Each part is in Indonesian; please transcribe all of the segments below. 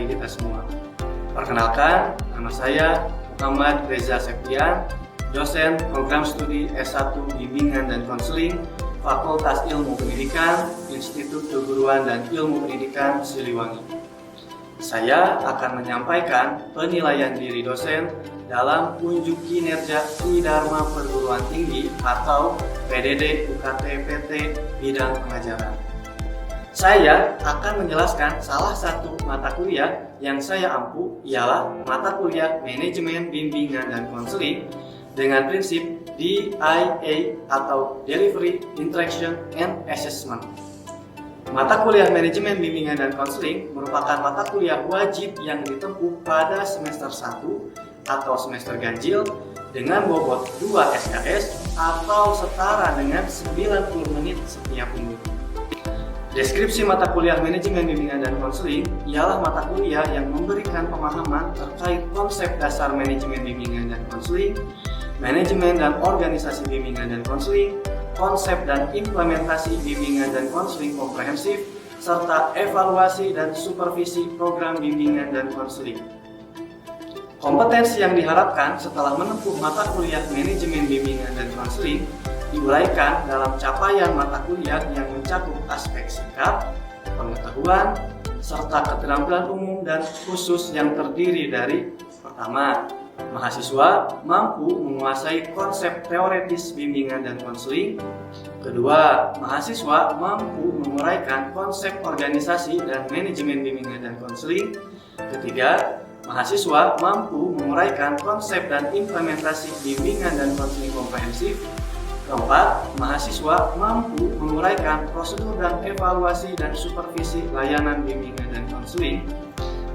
bagi kita semua. Perkenalkan, nama saya Muhammad Reza Septian, dosen program studi S1 Bimbingan dan Konseling, Fakultas Ilmu Pendidikan, Institut Keguruan dan Ilmu Pendidikan Siliwangi. Saya akan menyampaikan penilaian diri dosen dalam unjuk kinerja Dharma Perguruan Tinggi atau PDD UKT PT bidang pengajaran. Saya akan menjelaskan salah satu mata kuliah yang saya ampu ialah mata kuliah Manajemen Bimbingan dan Konseling dengan prinsip DIA atau Delivery, Interaction, and Assessment. Mata kuliah Manajemen Bimbingan dan Konseling merupakan mata kuliah wajib yang ditempuh pada semester 1 atau semester ganjil dengan bobot 2 SKS atau setara dengan 90 menit setiap minggu. Deskripsi mata kuliah Manajemen Bimbingan dan Konseling ialah mata kuliah yang memberikan pemahaman terkait konsep dasar manajemen bimbingan dan konseling, manajemen dan organisasi bimbingan dan konseling, konsep dan implementasi bimbingan dan konseling komprehensif, serta evaluasi dan supervisi program bimbingan dan konseling. Kompetensi yang diharapkan setelah menempuh mata kuliah Manajemen Bimbingan dan Konseling diuraikan dalam capaian mata kuliah yang mencakup aspek sikap, pengetahuan, serta keterampilan umum dan khusus yang terdiri dari: pertama, mahasiswa mampu menguasai konsep teoretis bimbingan dan konseling. Kedua, mahasiswa mampu menguraikan konsep organisasi dan manajemen bimbingan dan konseling. Ketiga, mahasiswa mampu menguraikan konsep dan implementasi bimbingan dan konseling komprehensif. Keempat, mahasiswa mampu menguraikan prosedur dan evaluasi dan supervisi layanan bimbingan dan konseling.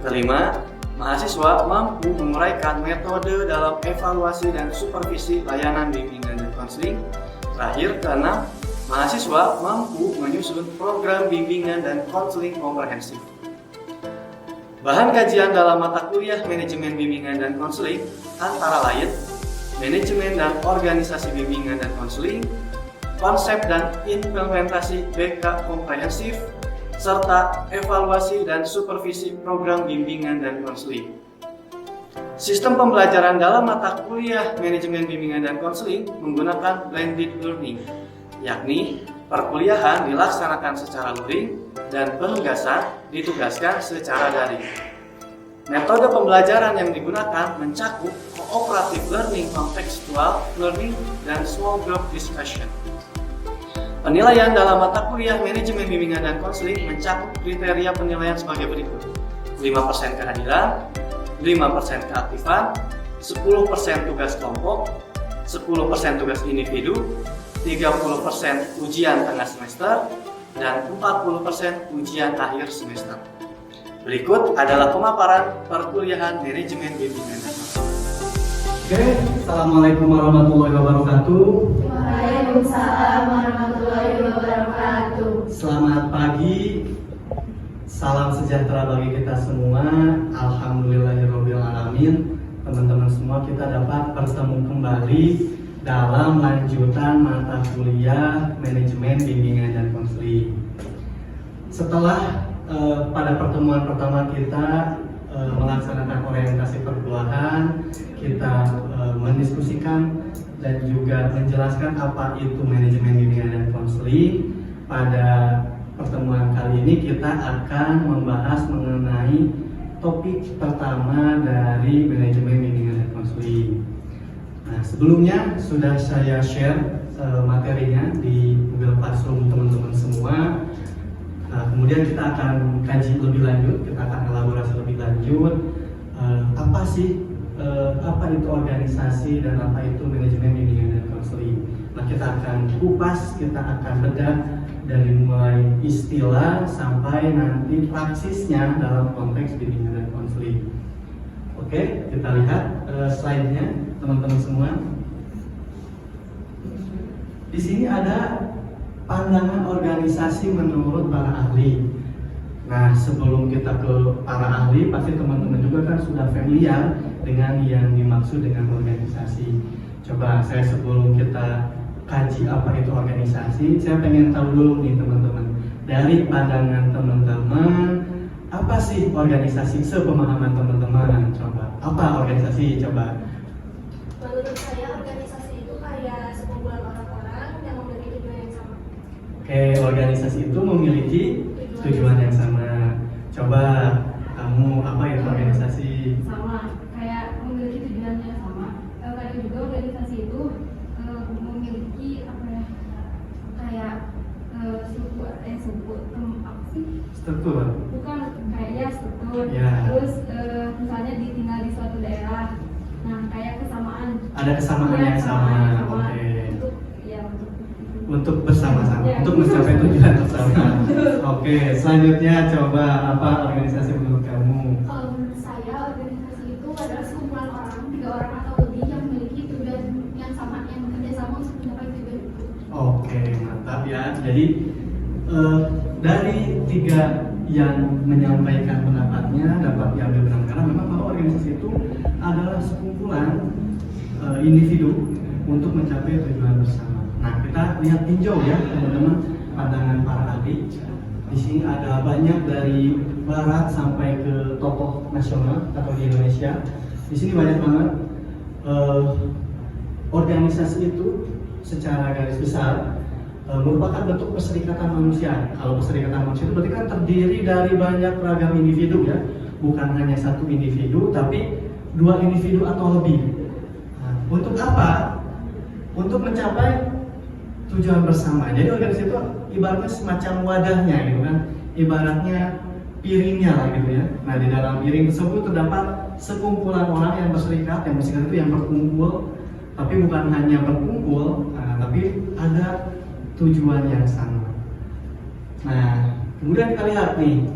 Kelima, mahasiswa mampu menguraikan metode dalam evaluasi dan supervisi layanan bimbingan dan konseling. Terakhir, keenam, mahasiswa mampu menyusun program bimbingan dan konseling komprehensif. Bahan kajian dalam mata kuliah Manajemen Bimbingan dan Konseling antara lain manajemen dan organisasi bimbingan dan konseling, konsep dan implementasi BK komprehensif, serta evaluasi dan supervisi program bimbingan dan konseling. Sistem pembelajaran dalam mata kuliah Manajemen Bimbingan dan Konseling menggunakan blended learning, yakni perkuliahan dilaksanakan secara luring dan penugasan ditugaskan secara daring. Metode pembelajaran yang digunakan mencakup cooperative learning, contextual learning, dan small group discussion. Penilaian dalam mata kuliah Manajemen Bimbingan dan Konseling mencakup kriteria penilaian sebagai berikut: 5% kehadiran, 5% keaktifan, 10% tugas kelompok, 10% tugas individu, 30% ujian tengah semester, dan 40% ujian akhir semester. Berikut adalah pemaparan perkuliahan Manajemen Bimbingan dan Konseling. Oke, Assalamualaikum warahmatullahi wabarakatuh. Waalaikumsalam warahmatullahi wabarakatuh. Selamat pagi, salam sejahtera bagi kita semua. Alhamdulillahirabbil alamin. Teman-teman semua, kita dapat bertemu kembali dalam lanjutan mata kuliah Manajemen Bimbingan dan Konseling. Setelah pada pertemuan pertama kita melaksanakan orientasi perkuliahan, kita mendiskusikan dan juga menjelaskan apa itu manajemen bimbingan dan konseling. Pada pertemuan kali ini kita akan membahas mengenai topik pertama dari manajemen bimbingan dan konseling. Nah, sebelumnya sudah saya share materinya di Google Classroom teman-teman semua. Nah, kemudian kita akan kaji lebih lanjut, kita akan elaborasi lebih lanjut apa itu organisasi dan apa itu manajemen bimbingan dan konseling. Nah, kita akan kupas, kita akan bedah dari mulai istilah sampai nanti praksisnya dalam konteks bimbingan dan konseling. Oke, kita lihat slide-nya teman-teman semua. Di sini ada pandangan organisasi menurut para ahli. Nah, sebelum kita ke para ahli, pasti teman-teman juga kan sudah familiar dengan yang dimaksud dengan organisasi. Coba sebelum kita kaji apa itu organisasi, saya pengen tahu dulu nih teman-teman, dari pandangan teman-teman, apa sih organisasi sepemahaman teman-teman? Coba, apa organisasi? Coba. Menurut saya organisasi itu kayak sekumpulan orang-orang yang memiliki tujuan yang sama. Oke, organisasi itu memiliki tujuan yang sama. Coba kamu apa itu organisasi? Sama, kayak memiliki tujuan yang sama. Kadang juga organisasi itu memiliki apa ya, kayak apa sih? Struktur. Bukan kayak ya struktur. Ya. Terus misalnya ditinggal di suatu daerah. Nah, kayak kesamaan. Ada kesamaan Iya, yang sama. sama. Oke. Untuk Untuk bersama-sama, Ya. untuk mencapai tujuan bersama. Oke, selanjutnya coba apa organisasi menurut kamu? Kalau menurut saya organisasi itu adalah sekumpulan orang, 3 orang atau lebih yang memiliki tujuan yang sama, yang bekerja sama untuk mencapai tujuan itu. Oke, mantap ya. Jadi dari 3 yang menyampaikan pendapatnya dapat diambil benar karena memang bahwa organisasi itu adalah sekumpulan individu untuk mencapai tujuan bersama. Nah, kita lihat tinjau ya teman-teman pandangan para ahli. Di sini ada banyak dari barat sampai ke tokoh nasional atau di Indonesia. Di sini banyak banget organisasi itu secara garis besar merupakan bentuk perserikatan manusia. Kalau perserikatan manusia itu berarti kan terdiri dari banyak ragam individu ya, bukan hanya satu individu, tapi 2 individu atau lebih. Nah, untuk apa? Untuk mencapai tujuan bersama. Jadi organisasi itu ibaratnya semacam wadahnya gitu kan, ibaratnya piringnya lah gitu ya. Nah, di dalam piring tersebut terdapat sekumpulan orang yang berserikat, yang berserikat itu yang berkumpul, tapi bukan hanya berkumpul, tapi ada tujuan yang sama. Nah, kemudian kita lihat nih,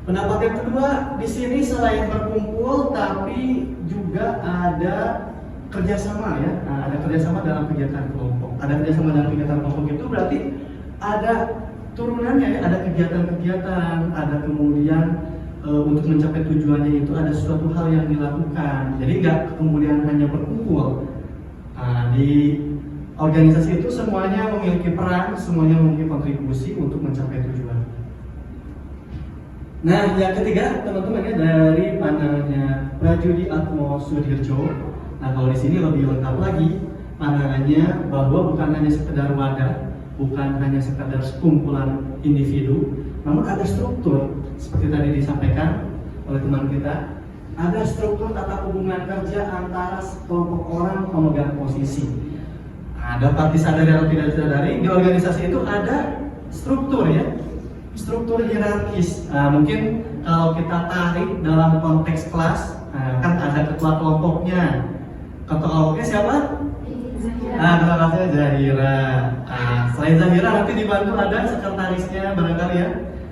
pendapat yang kedua di sini selain berkumpul, tapi juga ada kerjasama ya. Nah, ada kerjasama dalam kegiatan kelompok. Ada kerjasama dalam kegiatan kelompok itu berarti ada turunannya ya, ada kegiatan-kegiatan, ada kemudian untuk mencapai tujuannya itu ada suatu hal yang dilakukan. Jadi nggak kemudian hanya berkumpul. Nah, di organisasi itu semuanya memiliki peran, semuanya memiliki kontribusi untuk mencapai tujuan. Nah, yang ketiga teman-teman ya dari pandangannya Prajudi Atmo Sudirjo. Nah, kalau di sini lebih lengkap lagi pandangannya bahwa bukan hanya sekedar wadah, bukan hanya sekedar sekumpulan individu, namun ada struktur seperti tadi disampaikan oleh teman kita. Ada struktur tata hubungan kerja antara kelompok orang pemegang posisi. Nah, dapat disadari atau tidak disadari di organisasi itu ada struktur ya, struktur hierarkis. Nah, mungkin kalau kita tarik dalam konteks kelas, kan ada ketua kelompoknya. Ketua kelompoknya siapa? Nah, ketua kelasnya Zahira. Nah, selain Zahira nanti dibantu ada sekretarisnya barangkali ya,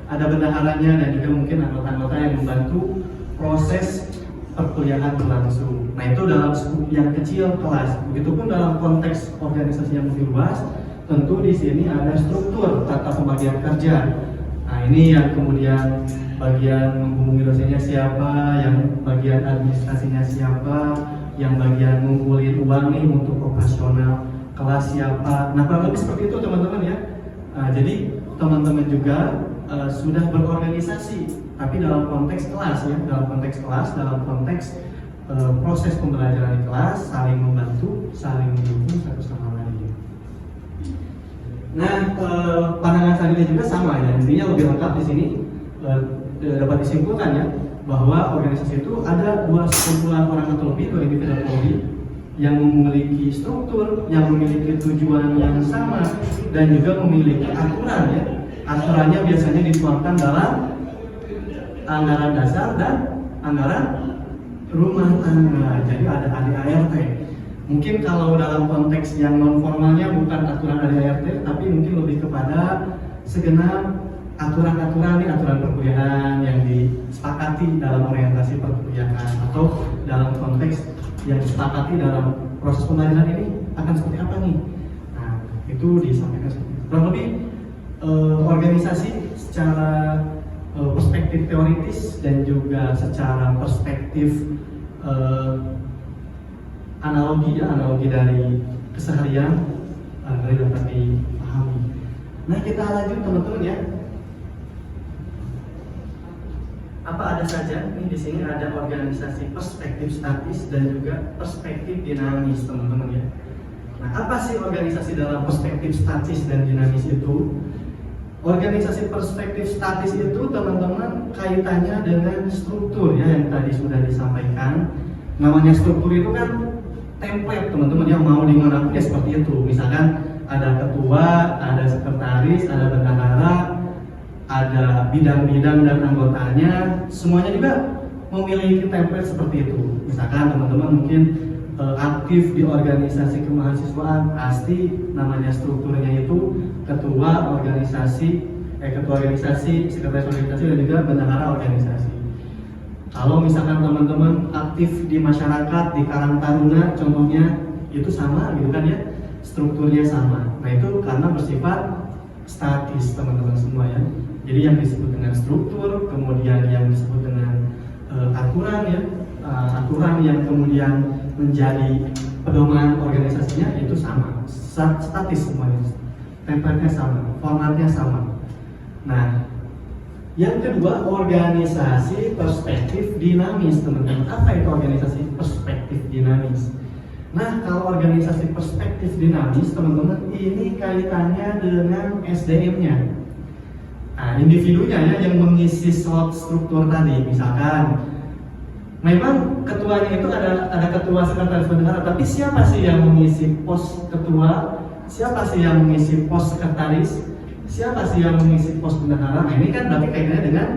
ada bendaharanya dan juga mungkin anggota-anggota yang membantu proses perkuliahan berlangsung. Nah, itu dalam skup yang kecil kelas. Begitupun dalam konteks organisasi yang lebih luas, tentu di sini ada struktur tata pembagian kerja. Nah, ini yang kemudian bagian menghubungi dosennya siapa, yang bagian administrasinya siapa, yang bagian ngumpulin uang nih untuk operasional kelas siapa. Nah, kurang lebih seperti itu teman-teman ya. Nah, jadi teman-teman juga sudah berorganisasi, tapi dalam konteks kelas ya, dalam konteks kelas, dalam konteks proses pembelajaran di kelas, saling membantu, saling mendukung satu sama lain. Nah, pandangan selanjutnya juga sama ya, intinya lebih lengkap di sini dapat disimpulkan ya bahwa organisasi itu ada 2 sekumpulan orang atau lebih, 2 individu atau lebih yang memiliki struktur, yang memiliki tujuan yang sama dan juga memiliki aturan ya. Aturannya biasanya dituangkan dalam anggaran dasar dan anggaran rumah tangga. Jadi ada ADART. Mungkin kalau dalam konteks yang non formalnya bukan aturan ADART, tapi mungkin lebih kepada segenap aturan-aturan nih, aturan perkuliahan yang disepakati dalam orientasi perkuliahan atau dalam konteks yang disepakati dalam proses pembelajaran ini akan seperti apa nih. Nah, itu disampaikan seperti itu. Kurang lebih organisasi secara perspektif teoritis dan juga secara perspektif analogi dari keseharian dapat dipahami. Nah, kita lanjut teman-teman ya. Apa ada saja? Ini di sini ada organisasi perspektif statis dan juga perspektif dinamis, teman-teman ya. Nah, apa sih organisasi dalam perspektif statis dan dinamis itu? Organisasi perspektif statis itu, teman-teman, kaitannya dengan struktur ya, yang tadi sudah disampaikan. Namanya struktur itu kan template, teman-teman, yang mau dimanapun ya seperti itu. Misalkan ada ketua, ada sekretaris, ada bendahara, ada bidang-bidang dan anggotanya, semuanya juga memiliki template seperti itu. Misalkan teman-teman mungkin aktif di organisasi kemahasiswaan, pasti namanya strukturnya itu ketua organisasi, sekretaris organisasi dan juga bendahara organisasi. Kalau misalkan teman-teman aktif di masyarakat, di Karang Taruna contohnya, itu sama gitu kan ya, strukturnya sama. Nah itu karena bersifat statis, teman-teman semua ya. Jadi yang disebut dengan struktur, kemudian yang disebut dengan aturan ya, aturan yang kemudian menjadi pedoman organisasinya itu sama, statis semuanya, template-nya sama, formatnya sama. Nah, yang kedua, organisasi perspektif dinamis, teman-teman. Apa itu organisasi perspektif dinamis? Nah, kalau organisasi perspektif dinamis, teman-teman, ini kaitannya dengan SDM-nya. Nah, individunya ya yang mengisi slot struktur tadi. Misalkan memang ketuanya itu ada ketua, sekretaris, bendahara, tapi siapa sih yang mengisi pos ketua? Siapa sih yang mengisi pos sekretaris? Siapa sih yang mengisi pos bendahara? Nah, ini kan berarti kaitannya dengan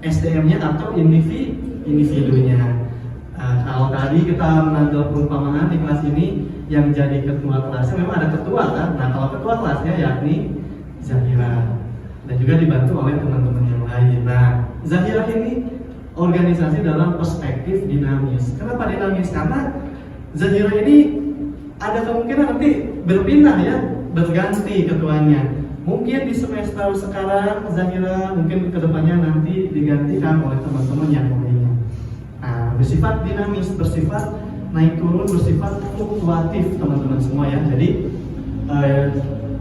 SDM-nya atau individunya. Kalau tadi kita mengambil perumpamaan di kelas ini, yang jadi ketua kelasnya memang ada ketua kan? Nah, kalau ketua kelasnya yakni Zahira, dan juga dibantu oleh teman-teman yang lain. Nah, Zahira ini organisasi dalam perspektif dinamis. Kenapa dinamis? Karena Zahira ini ada kemungkinan nanti berpindah ya, berganti ketuanya. Mungkin di semester sekarang Zahira, mungkin kedepannya nanti digantikan oleh teman-teman yang lainnya. Nah, bersifat dinamis, bersifat naik turun, bersifat fluktuatif, teman-teman semua ya. Jadi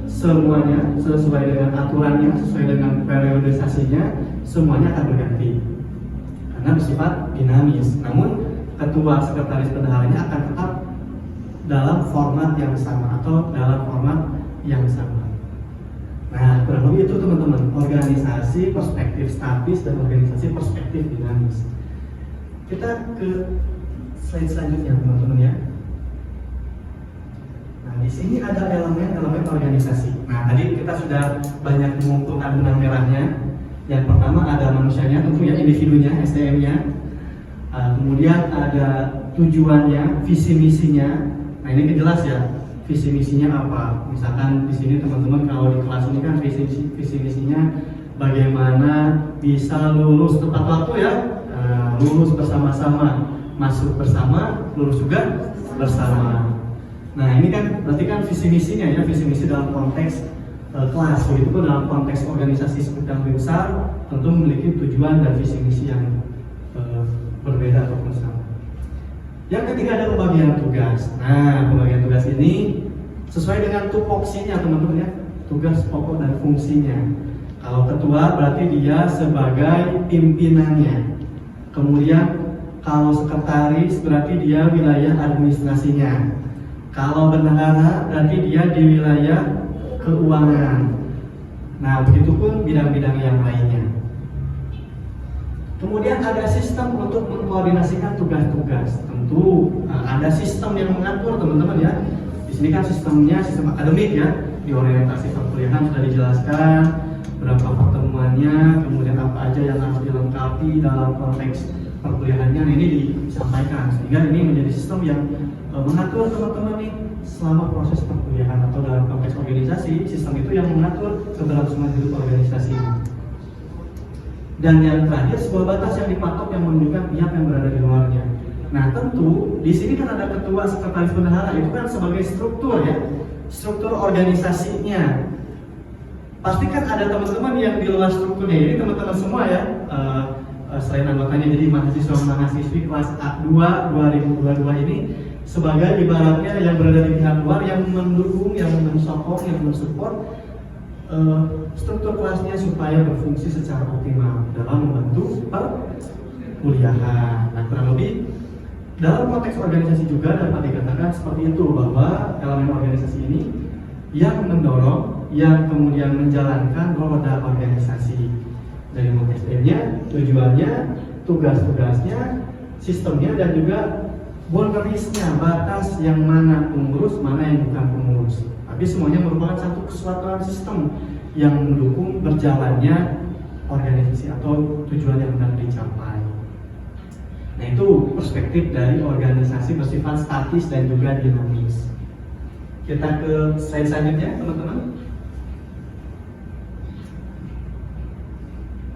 semuanya sesuai dengan aturannya, sesuai dengan periodisasinya, semuanya akan berganti karena bersifat dinamis. Namun ketua, sekretaris, bendaharanya akan tetap dalam format yang sama atau dalam format yang sama. Nah, kurang lebih itu teman-teman, organisasi perspektif statis dan organisasi perspektif dinamis. Kita ke slide selanjutnya, teman-teman ya. Nah, di sini ada elemen-elemen organisasi. Nah, tadi kita sudah banyak mengumpulkan benang merahnya. Yang pertama ada manusianya, tentu ya, individunya, SDM-nya. Kemudian ada tujuannya, visi misinya. Nah, ini jelas ya, visi misinya apa. Misalkan di sini teman-teman kalau di kelas ini kan visi misinya bagaimana bisa lulus tepat waktu ya, lulus bersama-sama, masuk bersama, lulus juga bersama. Nah, ini kan berarti kan visi misinya ya, visi misi dalam konteks kelas, begitu pun dalam konteks organisasi yang lebih besar tentu memiliki tujuan dan visi misi yang berbeda ataupun sama. Yang ketiga ada pembagian tugas. Nah, pembagian tugas ini sesuai dengan tupoksinya, teman-teman ya, tugas pokok dan fungsinya. Kalau ketua berarti dia sebagai pimpinannya. Kemudian kalau sekretaris berarti dia wilayah administrasinya. Kalau bendahara berarti dia di wilayah keuangan. Nah, begitupun bidang-bidang yang lainnya. Kemudian ada sistem untuk mengkoordinasikan tugas-tugas. Tentu ada sistem yang mengatur, teman-teman ya. Di sini kan sistemnya sistem akademik ya. Di orientasi perkuliahan sudah dijelaskan berapa pertemuannya, kemudian apa aja yang harus dilengkapi dalam konteks perkuliahannya. Nah, ini disampaikan sehingga ini menjadi sistem yang mengatur teman-teman nih selama proses perkuliahan atau dalam konteks organisasi. Sistem itu yang mengatur keberlangsungan hidup organisasi ini. Dan yang terakhir, sebuah batas yang dipatok yang menunjukkan pihak yang berada di luarnya. Nah, tentu di sini kan ada ketua, sekretaris, bendahara, itu kan sebagai struktur ya, struktur organisasinya. Pastikan ada teman-teman yang di luar strukturnya. Ini teman-teman semua ya, selain anggotanya jadi mahasiswa-mahasiswi kelas A2 2022 ini sebagai ibaratnya yang berada di pihak luar yang mendukung, yang mensokong, yang mensupport struktur kelasnya supaya berfungsi secara optimal dalam membantu perkuliahan. Nah, kurang lebih dalam konteks organisasi juga dapat dikatakan seperti itu, bahwa elemen organisasi ini yang mendorong, yang kemudian menjalankan roda organisasi. Dari SDM-nya, tujuannya, tugas-tugasnya, sistemnya, dan juga boundaries-nya, batas yang mana pengurus, mana yang bukan pengurus. Tapi semuanya merupakan satu kesatuan sistem yang mendukung berjalannya organisasi atau tujuan yang hendak dicapai. Nah, itu perspektif dari organisasi bersifat statis dan juga dinamis. Kita ke slide selanjutnya, teman-teman.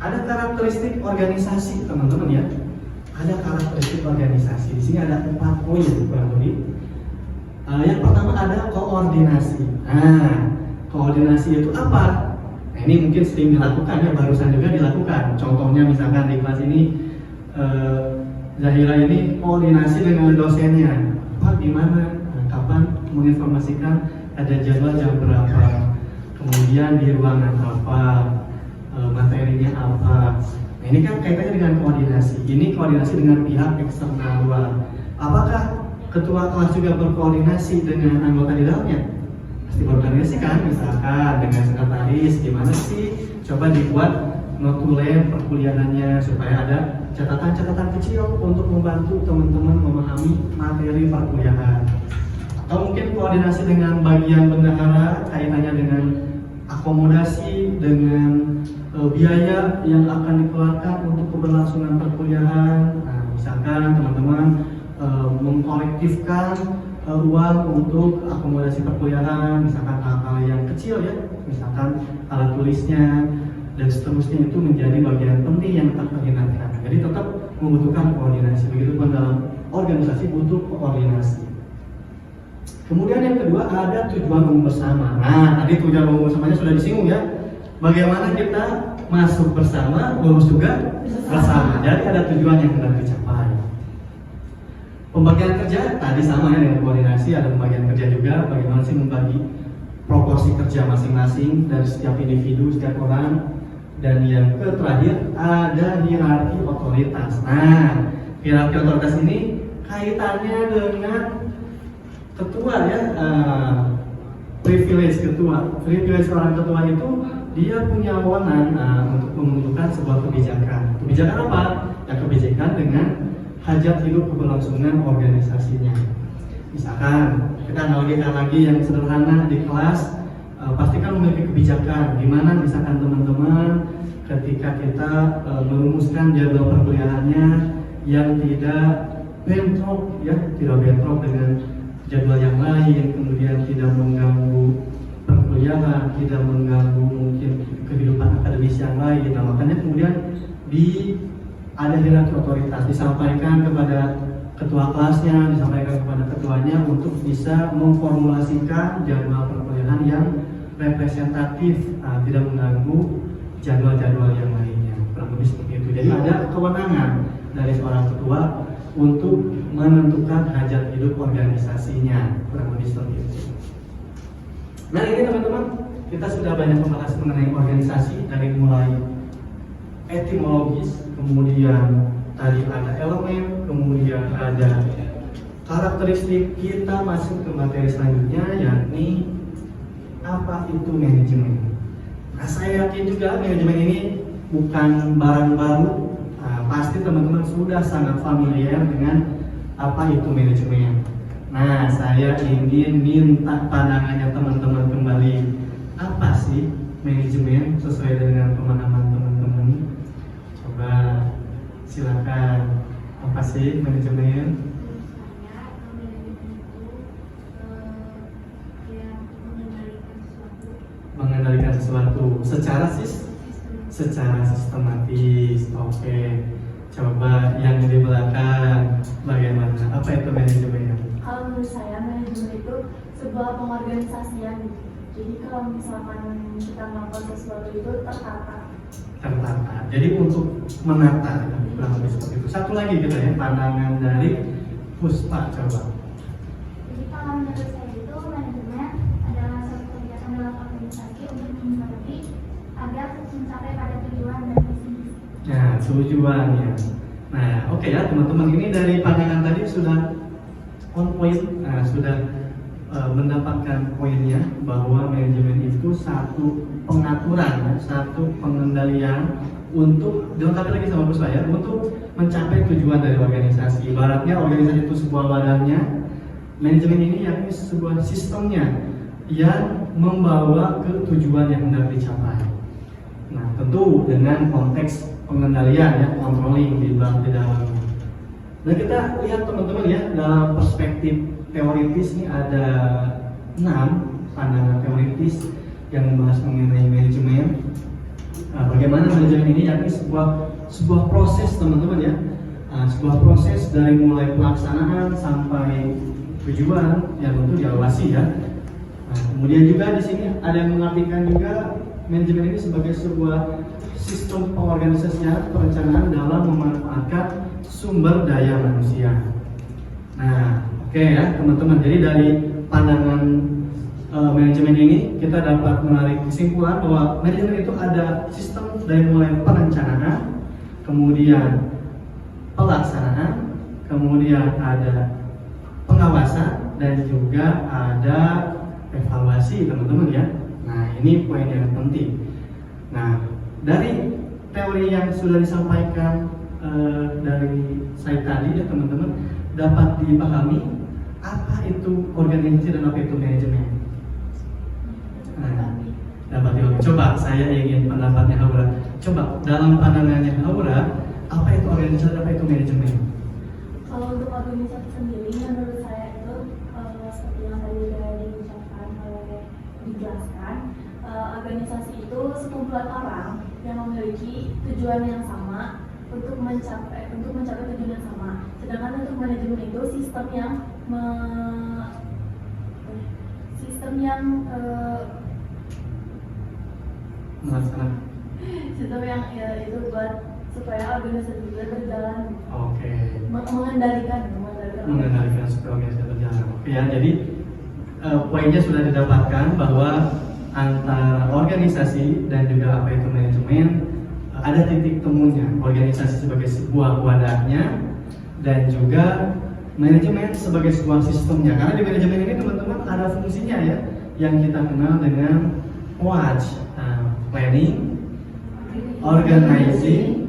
Ada karakteristik organisasi, teman-teman ya. Ada karakteristik organisasi. Di sini ada 4 poin kurang lebih. Yang pertama ada koordinasi. Nah, koordinasi itu apa? Nah, ini mungkin sering dilakukan ya, barusan juga dilakukan. Contohnya misalkan di kelas ini Zahira ini koordinasi dengan dosennya. Pak, gimana? Kapan menginformasikan ada jadwal jam berapa? Kemudian di ruangan apa? Materinya apa? Nah, ini kan kaitannya dengan koordinasi. Ini koordinasi dengan pihak eksternal luar. Apakah ketua kelas juga berkoordinasi dengan anggota di dalamnya? Pasti berkoordinasi kan? Misalkan dengan sekretaris, gimana sih? Coba dibuat notulen perkuliahannya supaya ada catatan-catatan kecil untuk membantu teman-teman memahami materi perkuliahan. Atau mungkin koordinasi dengan bagian bendahara, kaitannya dengan akomodasi, dengan biaya yang akan dikeluarkan untuk keberlangsungan perkuliahan. Nah, misalkan teman-teman mengkolektifkan uang untuk akomodasi perkuliahan, misalkan hal-hal yang kecil ya, misalkan alat tulisnya dan seterusnya, itu menjadi bagian penting yang tetap diingatkan. Jadi tetap membutuhkan koordinasi. Begitupun dalam organisasi butuh koordinasi. Kemudian yang kedua ada tujuan umum bersama. Nah, tadi tujuan umum bersamanya sudah disinggung ya. Bagaimana kita masuk bersama, lulus juga bersama. Jadi ada tujuan yang hendak dicapai. Pembagian kerja tadi sama ya dengan koordinasi, ada pembagian kerja juga. Bagaimana sih membagi proporsi kerja masing-masing dari setiap individu, setiap orang. Dan yang terakhir ada hierarki otoritas. Nah, hierarki otoritas ini kaitannya dengan ketua ya, privilege ketua. Privilege orang ketua itu dia punya wewenang untuk menentukan sebuah kebijakan. Kebijakan apa? Ya, kebijakan dengan hajat hidup keberlangsungan organisasinya. Misalkan kita analogikan lagi yang sederhana di kelas, pasti kan memiliki kebijakan. Di mana misalkan teman-teman ketika kita merumuskan jadwal perkuliahannya yang tidak bentrok ya, tidak bentrok dengan jadwal yang lain, kemudian tidak mengganggu perkuliahan, tidak mengganggu mungkin kehidupan akademis yang lain. Nah, makanya kemudian ada hierarki otoritas, disampaikan kepada ketua kelasnya, disampaikan kepada ketuanya untuk bisa memformulasikan jadwal perkuliahan yang representatif, tidak mengganggu jadwal-jadwal yang lainnya. Kurang lebih seperti itu. Jadi ada kewenangan dari seorang ketua untuk menentukan hajat hidup organisasinya. Kurang lebih seperti itu. Nah, ini teman-teman, kita sudah banyak membahas mengenai organisasi, dari mulai etimologis, kemudian tadi ada elemen, kemudian ada karakteristik. Kita masuk ke materi selanjutnya, yakni apa itu manajemen. Nah, saya yakin juga manajemen ini bukan barang baru. Pasti teman-teman sudah sangat familiar dengan apa itu manajemen. Nah, saya ingin minta pandangannya teman-teman kembali. Apa sih manajemen sesuai dengan pemahaman teman-teman? Coba silakan. Apa sih manajemen? Mengendalikan sesuatu secara sistematis. Oke. Coba yang di belakang bagaimana? Apa itu manajemen? Kalau menurut saya manajemen itu sebuah pengorganisasian. Jadi kalau misalkan kita melakukan sesuatu itu tertata. Jadi untuk menata, kurang lebih seperti itu. Satu lagi kita ya, pandangan dari Puspa, coba. Jadi kalau menurut saya itu manajemen adalah suatu kegiatan dalam organisasi untuk menghadapi Nah, tujuannya. Nah, oke ya teman-teman, ini dari pandangan tadi sudah on point, sudah mendapatkan poinnya bahwa manajemen itu satu pengaturan, satu pengendalian untuk dilengkapi lagi sama bos saya untuk mencapai tujuan dari organisasi. Ibaratnya organisasi itu sebuah wadahnya, manajemen ini yakni sebuah sistemnya yang membawa ke tujuan yang hendak dicapai. Nah, tentu dengan konteks pengendalian ya, controlling di dalamnya. Dan kita lihat teman-teman ya, dalam perspektif teoritis ini ada 6 pandangan teoritis yang membahas mengenai manajemen. Nah, bagaimana manajemen ini yakni sebuah proses teman-teman ya, sebuah proses dari mulai pelaksanaan sampai tujuan yang tentu diawasi ya. Nah, kemudian juga di sini ada yang mengartikan juga manajemen ini sebagai sebuah sistem pengorganisasian perencanaan dalam memanfaatkan sumber daya manusia. Nah, oke ya teman-teman. Jadi dari pandangan manajemen ini kita dapat menarik kesimpulan bahwa manajemen itu ada sistem dari mulai perencanaan, kemudian pelaksanaan, kemudian ada pengawasan dan juga ada evaluasi teman-teman ya. Nah, ini poin yang penting. Nah, dari teori yang sudah disampaikan dari saya tadi ya teman-teman, dapat dipahami apa itu organisasi dan apa itu manajemen. Nah, dapat dipahami. Coba saya ingin pendapatnya Haura. Coba dalam pandangannya Haura, apa itu organisasi dan apa itu manajemen? Kalau untuk organisasi sendiri, menurut saya itu seperti yang tadi sudah diucapkan dijelaskan, organisasi itu sekumpulan orang yang memiliki tujuan yang sama untuk mencapai tujuan yang sama. Sedangkan untuk manajemen itu sistem yang itu buat supaya organisasi itu berjalan. Oke. Mengendalikan supaya organisasi berjalan. Oke ya, jadi poinnya sudah didapatkan bahwa antara organisasi dan juga apa itu manajemen ada titik temunya. Organisasi sebagai sebuah wadahnya dan juga manajemen sebagai sebuah sistemnya. Karena di manajemen ini teman-teman ada fungsinya ya, yang kita kenal dengan POAJ, planning, organizing,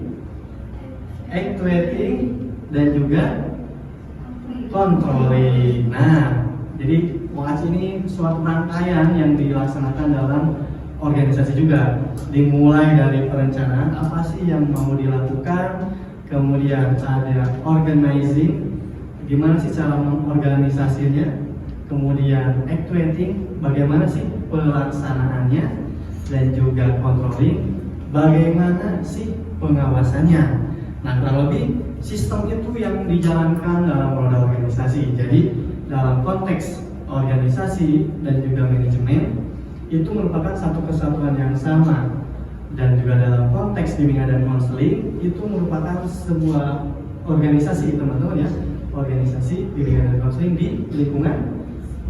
actuating, dan juga controlling. Nah, jadi POAJ ini suatu rangkaian yang dilaksanakan dalam organisasi juga. Dimulai dari perencanaan, apa sih yang mau dilakukan, kemudian ada organizing, gimana sih cara mengorganisasinya, kemudian actuating, bagaimana sih pelaksanaannya, dan juga controlling, bagaimana sih pengawasannya. Nah, kurang lebih sistem itu yang dijalankan dalam roda organisasi. Jadi dalam konteks organisasi dan juga manajemen itu merupakan satu kesatuan yang sama, dan juga dalam konteks bimbingan dan konseling itu merupakan sebuah organisasi teman-teman ya, organisasi bimbingan dan konseling di lingkungan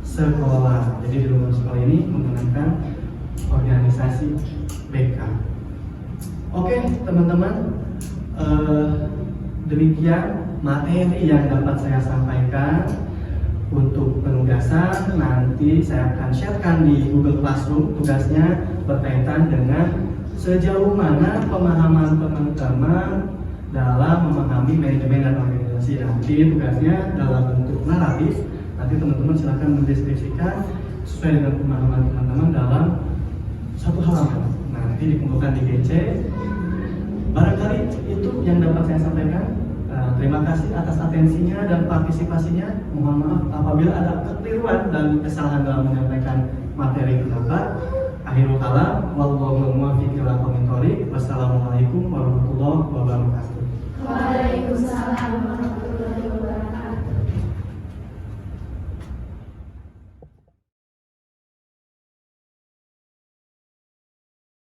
sekolah. Jadi di lingkungan sekolah ini menggunakan organisasi BK. Oke teman-teman, demikian materi yang dapat saya sampaikan. Untuk penugasan nanti saya akan sharekan di Google Classroom. Tugasnya berkaitan dengan sejauh mana pemahaman teman-teman dalam memahami manajemen dan organisasi. Nanti tugasnya dalam bentuk naratif. Nanti teman-teman silakan mendeskripsikan sesuai dengan pemahaman teman-teman dalam satu halaman. Nanti dikumpulkan di GC. Barangkali itu yang dapat saya sampaikan. Terima kasih atas atensinya dan partisipasinya. Mohon maaf apabila ada kekeliruan dan kesalahan dalam menyampaikan materi pendapat. Akhirul kalam, wallahu muwaffiq ila aqwamit thoriq. Wassalamualaikum warahmatullahi wabarakatuh. Waalaikumsalam warahmatullahi wabarakatuh.